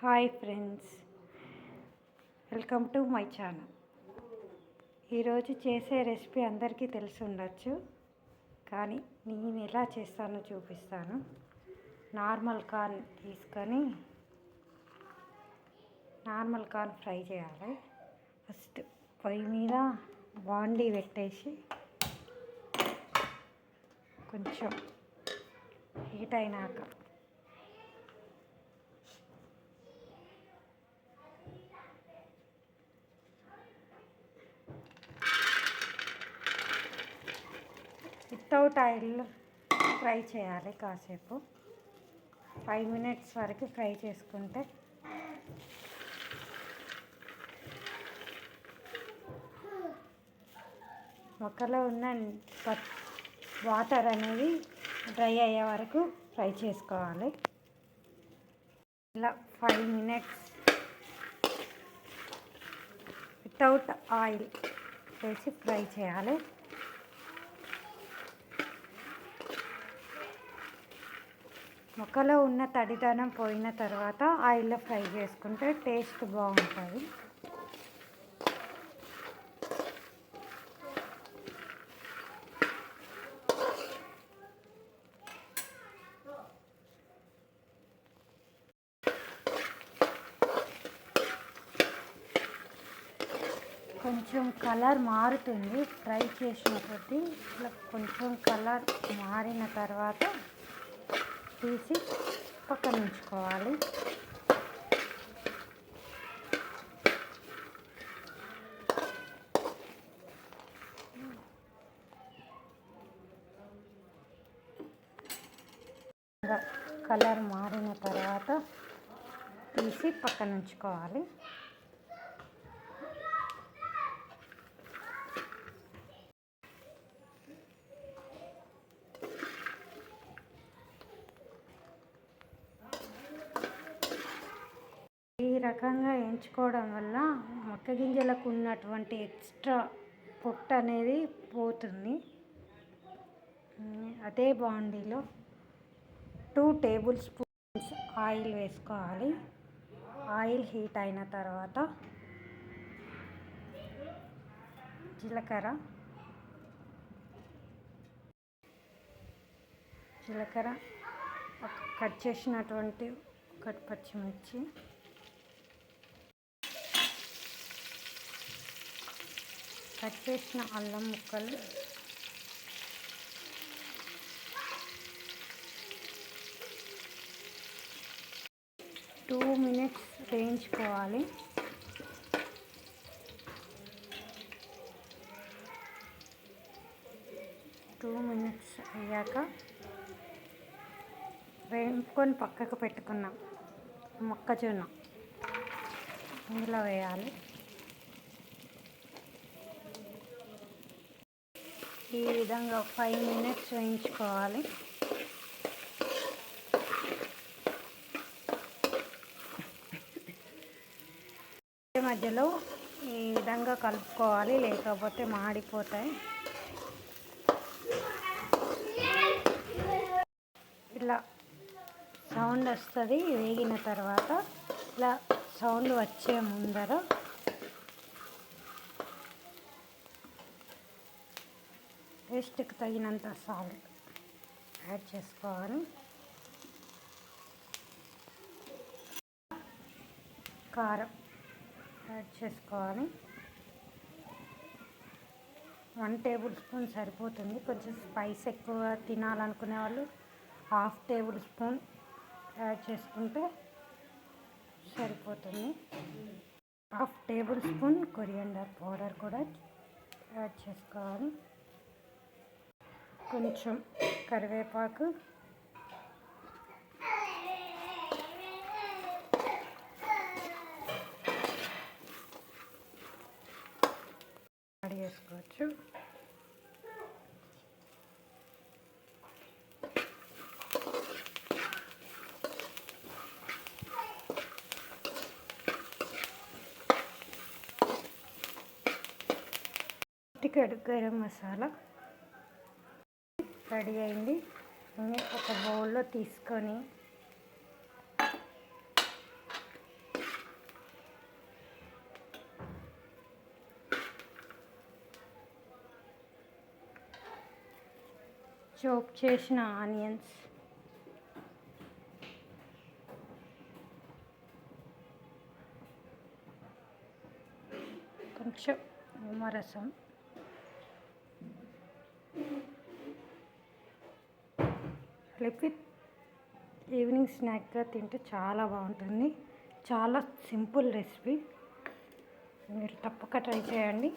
Hi friends, welcome to my channel. ఈరోజు చేసే recipe అందరికీ తెలిసి ఉండొచ్చు, కానీ నేను ఎలా చేస్తానో చూపిస్తాను. నార్మల్ కార్న్ తీసుకొని నార్మల్ కార్న్ ఫ్రై చేయాలి. ఫస్ట్ పొయ్యి మీద బాండీ పెట్టేసి కొంచెం హీట్ అయినాక వితౌట్ ఆయిల్ ఫ్రై చేయాలి. కాసేపు 5 minutes వరకు ఫ్రై చేసుకుంటే మొక్కలో ఉన్న వాటర్ అనేది డ్రై అయ్యే వరకు ఫ్రై చేసుకోవాలి. ఇలా 5 minutes వితౌట్ ఆయిల్ వేసి ఫ్రై చేయాలి. మొక్కలో ఉన్న తడిదనం పోయిన తర్వాత ఆయిల్లో ఫ్రై చేసుకుంటే టేస్ట్ బాగుంటుంది. కొంచెం కలర్ మారుతుంది ఫ్రై చేసిన కొద్దీ. ఇట్లా కొంచెం కలర్ మారిన తర్వాత తీసి పక్కన ఉంచుకోవాలి. కలర్ మారిన తర్వాత తీసి పక్కన ఉంచుకోవాలి. ఈ రకంగా ఎంచుకోవడం వల్ల మొక్కగింజలకు ఉన్నటువంటి ఎక్స్ట్రా పొట్టు అనేది పోతుంది. అదే బాండీలో 2 tablespoons ఆయిల్ వేసుకోవాలి. ఆయిల్ హీట్ అయిన తర్వాత జీలకర్ర కట్ చేసినటువంటి 1 పచ్చిమిర్చి, కట్ చేసిన అల్లం ముక్కలు, టూ మినిట్స్ వేయించుకోవాలి. టూ మినిట్స్ అయ్యాక వేయించుకొని పక్కకు పెట్టుకున్నాం మొక్కజొన్న ఇందులో వేయాలి. ఈ విధంగా 5 minutes వేయించుకోవాలి. మధ్యలో ఈ విధంగా కలుపుకోవాలి, లేకపోతే మాడిపోతాయి. ఇలా సౌండ్ వస్తుంది వేగిన తర్వాత. ఇలా సౌండ్ వచ్చే ముందర టేస్ట్కి తగినంత సాల్ట్ యాడ్ చేసుకోవాలి. కారం యాడ్ చేసుకోవాలి. 1 tablespoon సరిపోతుంది. కొంచెం స్పైస్ ఎక్కువ తినాలనుకునే వాళ్ళు 1/2 tablespoon యాడ్ చేసుకుంటే సరిపోతుంది. 1/2 tablespoon కొరియాండర్ పౌడర్ కూడా యాడ్ చేసుకోవాలి. కొంచెం కరివేపాకు, యాడ్ చేసుకోవచ్చు. చిటికెడు గరం మసాలా రెడీ అయింది. ఒక బౌల్లో తీసుకొని చాప్ చేసిన ఆనియన్స్, కొంచెం నిమ్మరసం, కలిపి ఈవినింగ్ స్నాక్గా తింటే చాలా బాగుంటుంది. చాలా సింపుల్ రెసిపీ, మీరు తప్పక ట్రై చేయండి.